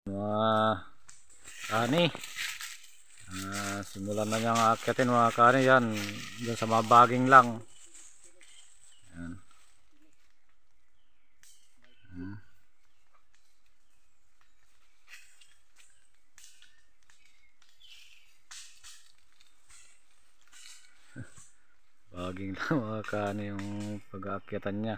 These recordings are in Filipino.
Mga kani, simulan na niyang akyatin mga kani yan, dyan sa mga baging lang. Yan. Baging lang mga kani yung pag-aakyatan niya.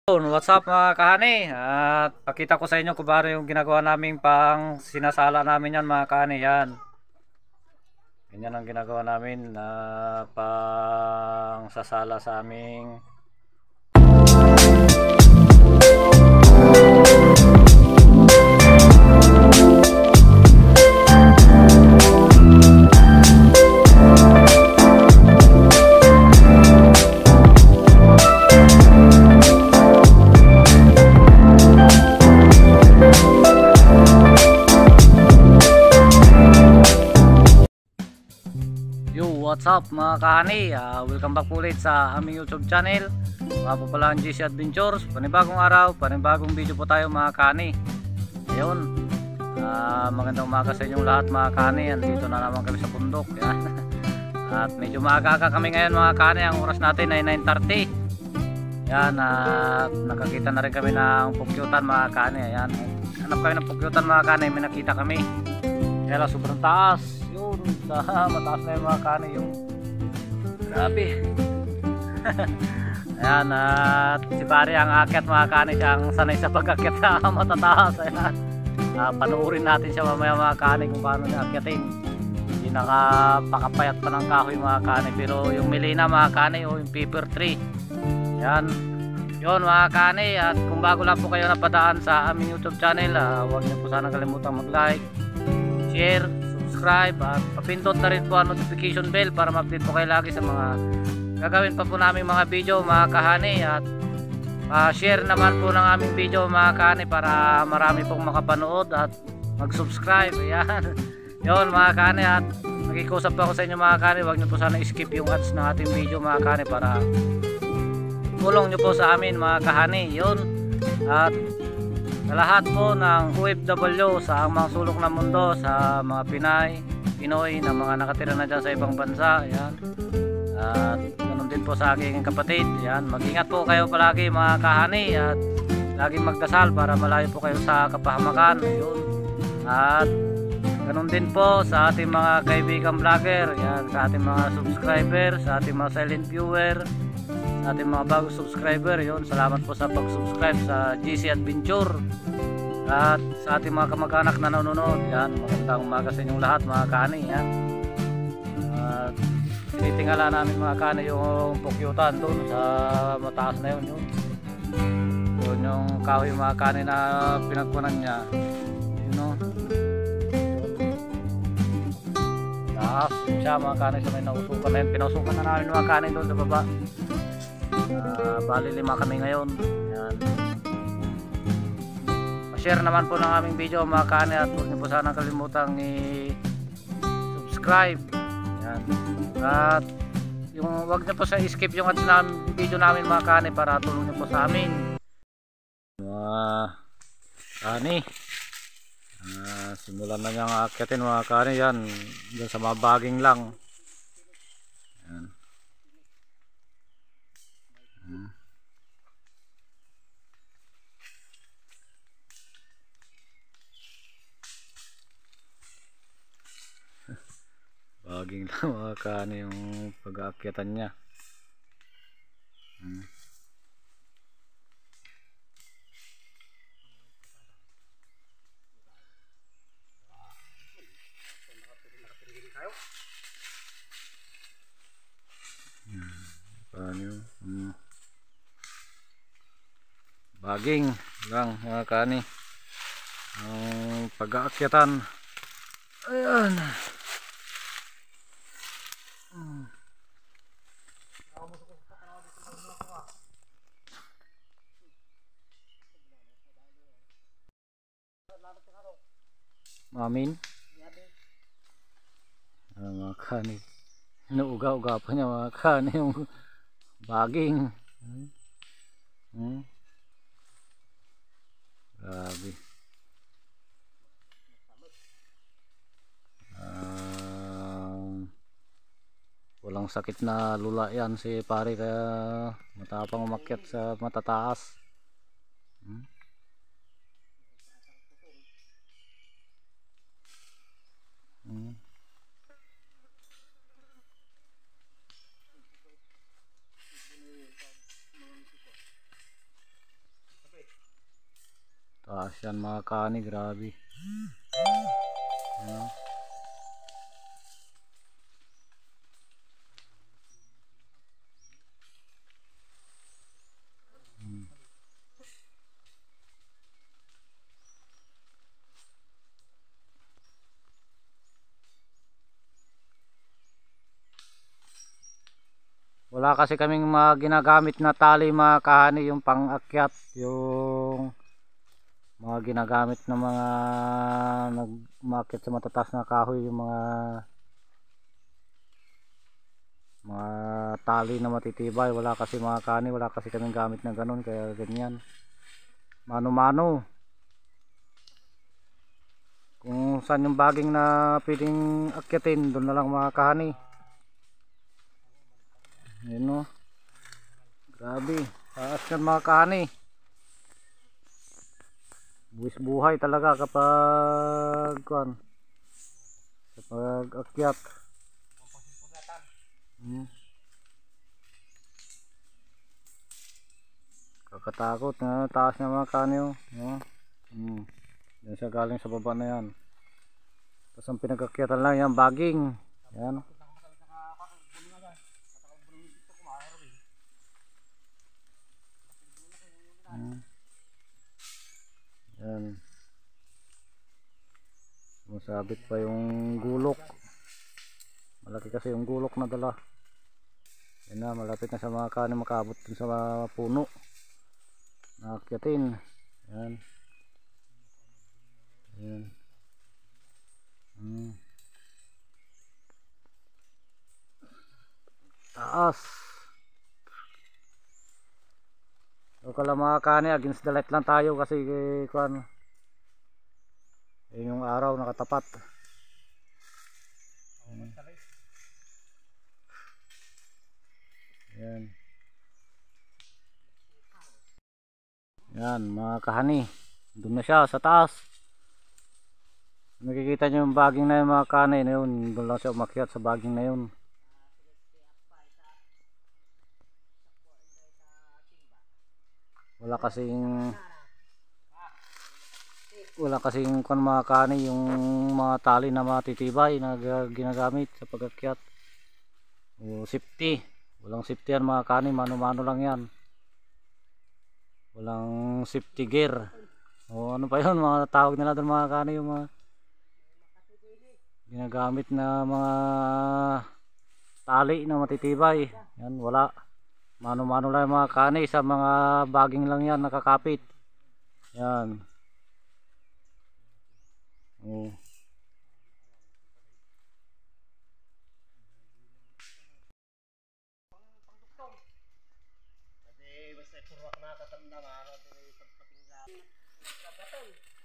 What's up mga kahani, at pakita ko sa inyo kung paano yung ginagawa naming pang sinasala namin yan mga kahani. Yan, ganyan ang ginagawa namin na pang sasala sa aming what's up mga kahani, welcome back ulit sa aming YouTube channel. Mga po pala ang GC Adventures. Panibagong araw, panibagong video po tayo mga kahani. Ayun, magandang umaga sa inyong lahat mga kahani. Andito na naman kami sa bundok. Yan. At medyo maaga kami ngayon mga kahani. Ang oras natin ay 9:30. Yan, at nakakita na rin kami ng pukyutan mga kahani. Ayan, hanap kami ng pukyutan mga kahani. May nakita kami, kaya lang sobrang taas. Yun, sa mataas na yung mga kani, yung grabe. Ayan, at si pare ang akyat mga kani, siya ang sanay sa pag-akyat sa matataas. Ayan, panuorin natin siya mamaya mga kani kung paano niya akyatin. Hindi nakapakapayat pa ng kahoy mga kani, pero yung milina mga kani o yung paper tree. Ayan, yun mga kani. At kung bago lang po kayo napadaan sa aming YouTube channel, huwag niyo po sana kalimutang mag-like, share, subscribe, at papindot na rin po ang notification bell para ma-update po kayo lagi sa mga gagawin pa po namin mga video mga kahani. At share naman po ng aming video mga kahani para marami pong makapanood at mag-subscribe. Ayan. Yun mga kahani, at nakikusap po ako sa inyo mga kahani, huwag nyo po sana skip yung ads ng ating video mga kahani para tulong nyo po sa amin mga kahani. Yun, at sa lahat po ng OFW sa mga sulok ng mundo, sa mga Pinoy na mga nakatira na dyan sa ibang bansa. Ayan. At ganun din po sa aking kapatid. Ayan. Mag-ingat po kayo palagi mga kahani, at laging magdasal para malayo po kayo sa kapahamakan. Ayun. At ganun din po sa ating mga kaibigan vlogger. Ayan. Sa ating mga subscriber, sa ating mga silent viewer, sa ating mga bagong subscriber. Yun, salamat po sa pag-subscribe sa GC Adventure. At sa ating mga kamag-anak na nanonood, yan, magandang umaga sa inyong lahat mga kani. Yan, at tinitingala namin mga kani yung pukyutan doon sa mataas na yun. Yun yung kahoy mga kani na pinagkunan niya. Yun, no? Taas siya mga kani, sa may nausukan na yun. Pinausukan na namin mga kani doon sa baba. Bali 5 kami ngayon. Yan. Share naman po ng aming video mga kani, at huwag niyo po sana kalimutang i-subscribe. Yan. At yung huwag niyo po sa skip yung ads namin, video namin mga kani, para tulong niyo po sa amin mga kani. Simulan na niyang akyatin mga kani. Yan, dyan sa mga baging lang. Yan. Baging lang mga kani yung pag-aakyatan niya. Baging lang mga kani ang pag-aakyatan. Ayan. Mamin mga kani, Inuuga-uga pa niya mga kani yung baging. Grabe. Walang sakit na lula yan si pare, kaya matapang umakyat sa matataas. Taas yan mga kani, grabe. Wala kasi kaming mga ginagamit na tali mga kahani, yung pang-akyat, yung mga ginagamit ng mga nagmakyat sa matataas na kahoy, yung mga tali na matitibay. Wala kasi mga kahani, wala kasi kaming gamit na ganun, kaya ganyan. Mano-mano. Kung saan yung baging na pwedeng akyatin, doon na lang mga kahani. Ayun o, grabe, taas yan mga kahani. Buwis buhay talaga kapag akyat. Kakatakot na taas ng mga kahani o. Yan siya galing sa baba na yan. Tapos ang pinag-akyatan lang yan, baging. Yan. Yan. Masabit pa yung gulok. Malaki kasi yung gulok na dala. Yan na, malapit na sa mga kanin makabot dun sa mga puno. Nakakyatin. Yan. Yan. Taas. So kala mga kani, against the light lang tayo kasi yung araw nakatapat. Yan. Yan mga kahani, doon na siya sa taas. Nakikita nyo yung baging na yung mga kahani na yun, doon lang siya umakyat sa baging na yun. Wala kasing mga kani, yung mga tali na matitibay na ginagamit sa pag-akyat. O safety, walang safety yan mga kani, mano-mano lang yan. Walang safety gear. O ano pa yun, mga tawag nila doon mga kani, yung mga ginagamit na mga tali na matitibay. Yan, wala. Mano-mano lang mga kani, sa mga baging lang yan nakakapit. Yan. Oh.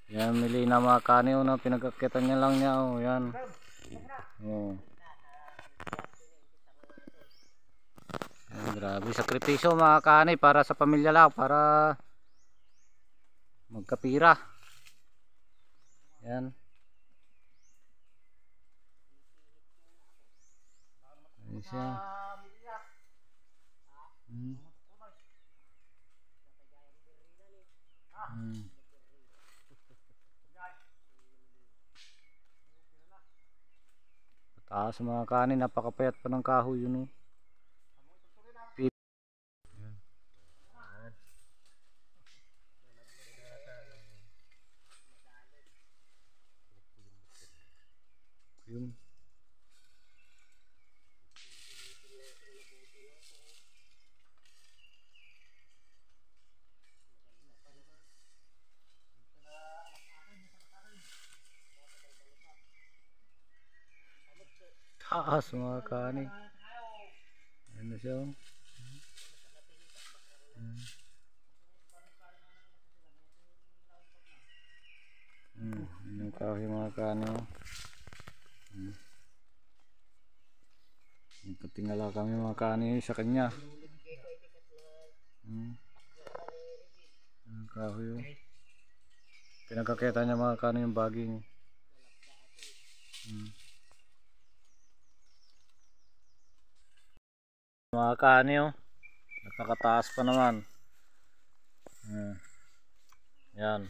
Yan, mili na mga kani na pinag-akyatan niya lang niya. Oh, yan. Oh. Yan, grabe sakripisyo mga kani para sa pamilya lang, para magkapira. Yan. Ayan siya. Taas mga kanin, napakapayat pa ng kahoy yun. Yun. Taas mga kanin. Ano siya? Yung kahoy mga kaani. Nagkatingala kami mga kaani sa kanya. Yung kahoy. Pinagkakita niya mga kaani yung baging. Mga kaani oh. Nakakataas pa naman. Yan.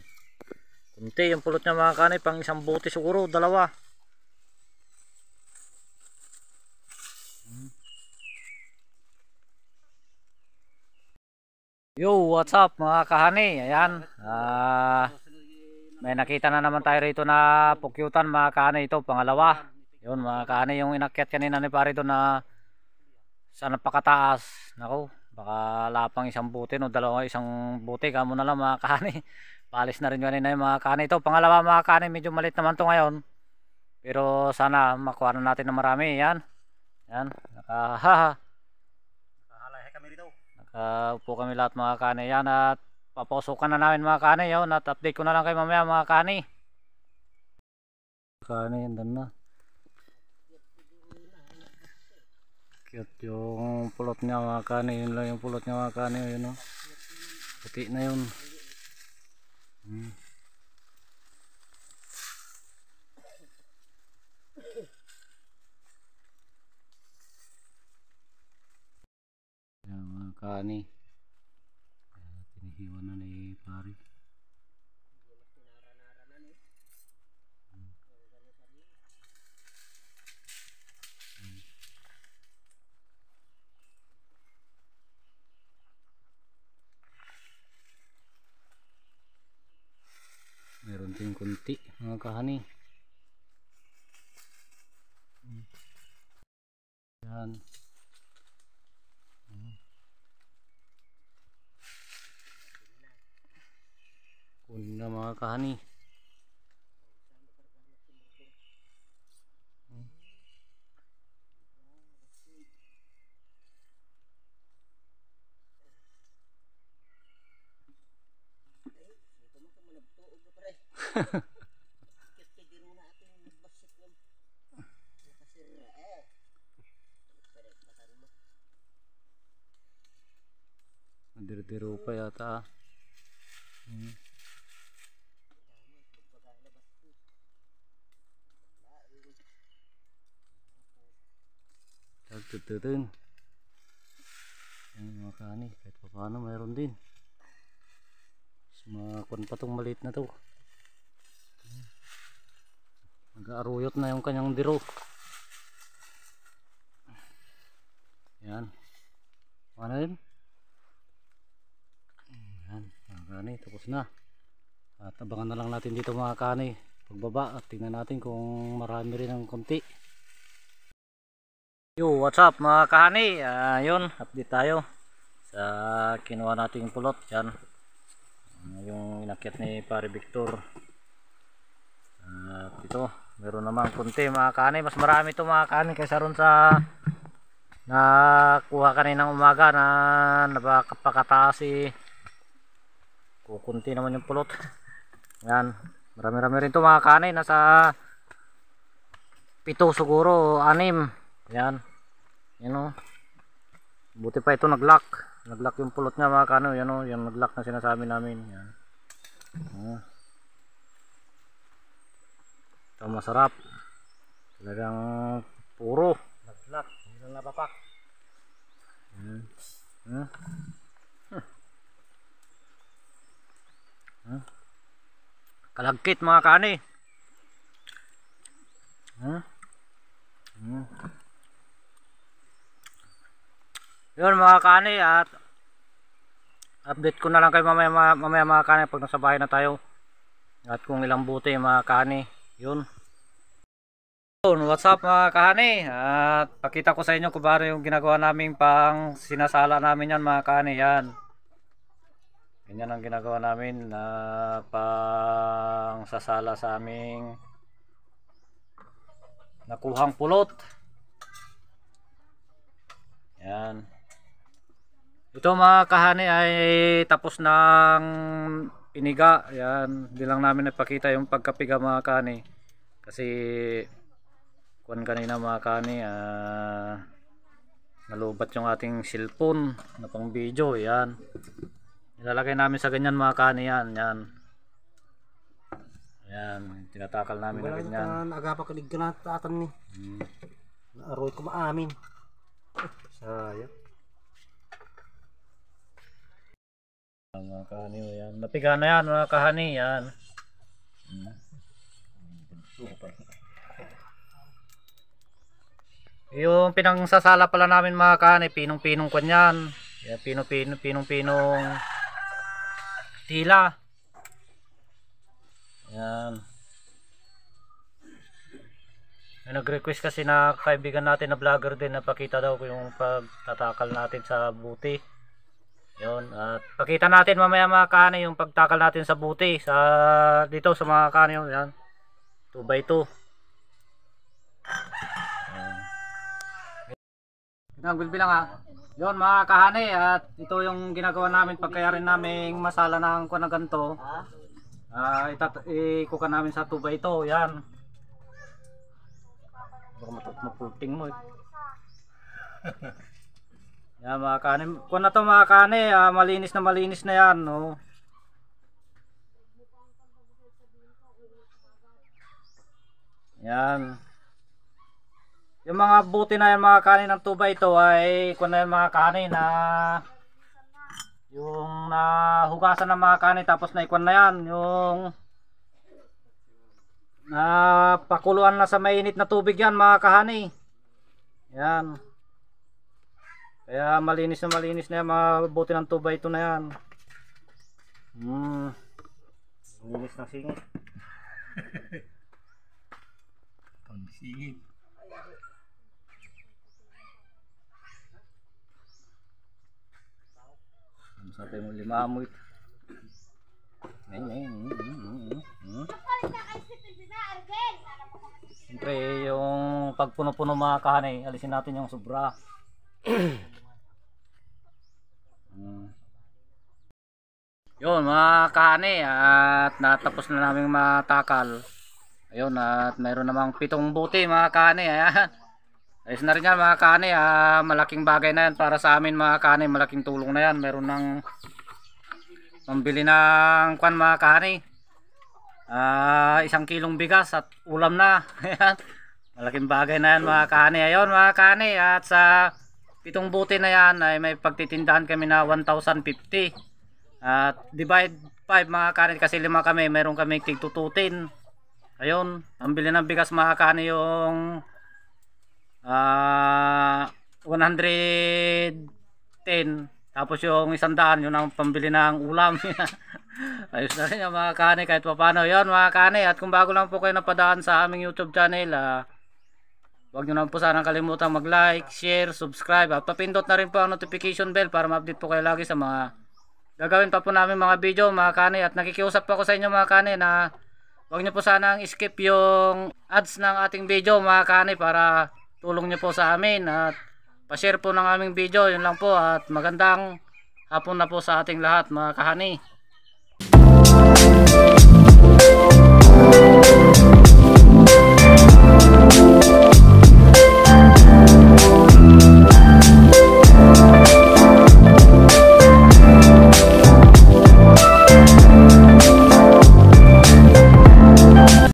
Kunti yung pulot niya mga kaani, pang isang bote siguro, dalawa. Yo, what's up mga kahani? Ayan. May nakita na naman tayo rito na pukyutan mga kahani, ito pangalawa. Yun mga kahani, yung inakyat kanina ni pare ito na sa napakataas. Nako, baka lapang isang bote no, dalawa isang bote kamo na lang mga kahani. Palis na rin kanina yung mga kahani. Ito pangalawa mga kahani, medyo malit naman to ngayon. Pero sana makuha na natin ng marami. Yan. Yan. Nakahalay kami dito. Nakaupo kami lahat mga kahani. Yan at papusukan na namin mga kahani. Yun at update ko na lang kayo mamaya mga kahani. Kahani, yan na. Cute yung pulot niya mga kahani. Yun lang yung pulot niya mga kahani. Yun o. Puti na yun. Yan mga kahani. Tinihiwan na ni pare. Meron din kunti mga kahani. Yan. Kunin na mga kahani. Diro-diro pa yata. Tagtututun. Yan mga kahani, kahit pa paano mayroon din. Makakun pa tong maliit na to. Nag-aaruyot na yung kanyang diro. Yan. Ano yun? Yan, mga kahani, tapos na. At abangan na lang natin dito mga kahani pagbaba at tingnan natin kung marami rin ng konti. Yo, what's up mga kahani? Yun, update tayo sa kinuha nating pulot. Yan. Yung inakyat ni pare Victor. At ito, meron naman konti mga kahani. Mas marami ito mga kahani kaysa ron sa nakuha kaninang umaga na napakataas kukunti naman yung pulot. Yan, marami-rami rin ito mga kahani. Nasa 7 siguro, 6. Yan, yun o. Buti pa ito nag-lock yung pulot niya mga kahani. Yan o, yung nag-lock na sinasabi namin. Yan. Ito masarap. Talagang puro nag-lock, hindi lang napapak. Kalagkit mga kahani. Yun mga kahani, at update ko na lang kayo mamaya mga kahani pag nasa bahay na tayo at kung ilang buti mga kahani. Yun. What's up mga kahani, at pakita ko sa inyo kung paano yung ginagawa naming pang sinasala namin yan mga kahani. Yan, ganyan ang ginagawa namin na pang sasala sa aming nakuhang pulot. Yan. Ito mga kahani ay tapos ng piniga. Yan, hindi lang namin napakita yung pagkapiga mga kahani. Kasi kuwan kanina mga kahani, nalubat yung ating cellphone na pang video. Yan. Ilalagay namin sa ganyan mga kahani yan. Yan. Yan, tinatakal namin na ganyan. Agapa kalig ka na tatan ni. Naaroy ko maamin. Sayang. Mga kahani yan. Napiga na yan mga kahani yan. Yung pinangsasala pala namin mga kahani, pinong-pinong kanyan. Yan, pinong-pinong tila. Yan. May nag-request kasi na kaibigan natin na vlogger din na pakita daw ko yung pagtatakal natin sa buti. Yun, at pakita natin mamaya mga kahani yung pagtakal natin sa buti sa dito sa mga kahani. Yan, 2x2. Ginagbilbilang ha. Yun mga kahani, at ito yung ginagawa namin pagkayarin naming masala ng kuwan na ganito. Ikukan namin sa 2x2. Yan. Baka mapulting mo eh. Yan mga kani. Kung na to mga kani, malinis na yan. No? Yan. Yung mga buti na yan mga kani ng 2x2 ay kung na yan mga kani na yung nahugasan ng mga kani tapos na ikwan na yan. Yung napakuluan na sa mainit na tubig yan mga kahani. Yan. Kaya malinis na yan, mabuti ng 2x2 na yan. Malinis na singit. Pangsingit. Sa tayo mo limamoy. Siyempre yung pagpuno-puno mga kahani, alisin natin yung sobra. Yun mga kahani, at natapos na namin matakal. Ayun, at mayroon namang 7 buti mga kahani. Ayan. Ayos na rin yan mga kahani. Malaking bagay na yan para sa amin mga kahani. Malaking tulong na yan. Meron ng pambili ng kwan mga kahani. 1 kilong bigas at ulam na. Ayan. Malaking bagay na yan mga kahani. Ayun mga kahani, at sa 7 buti na yan ay may pagtitindahan kami na 1,050. At divide 5 mga kahani, kasi 5 kami, meron kami tig-tututin. Ayun, ang bili ng bigas mga kahani yung 110. Tapos yung 100, yun ang pambili ng ulam. Ayos na rin yung mga kahani kahit papano. Yun mga kahani, at kung bago lang po kayo napadaan sa aming YouTube channel, huwag nyo naman po sanang kalimutan mag-like, share, subscribe, at papindot na rin po ang notification bell para ma-update po kayo lagi sa mga gagawin pa po namin mga video mga kani. At nakikiusap po ako sa inyo mga kani na huwag nyo po sanang skip yung ads ng ating video mga kani, para tulong nyo po sa amin at pa-share po ng aming video. Yun lang po, at magandang hapon na po sa ating lahat mga kahani.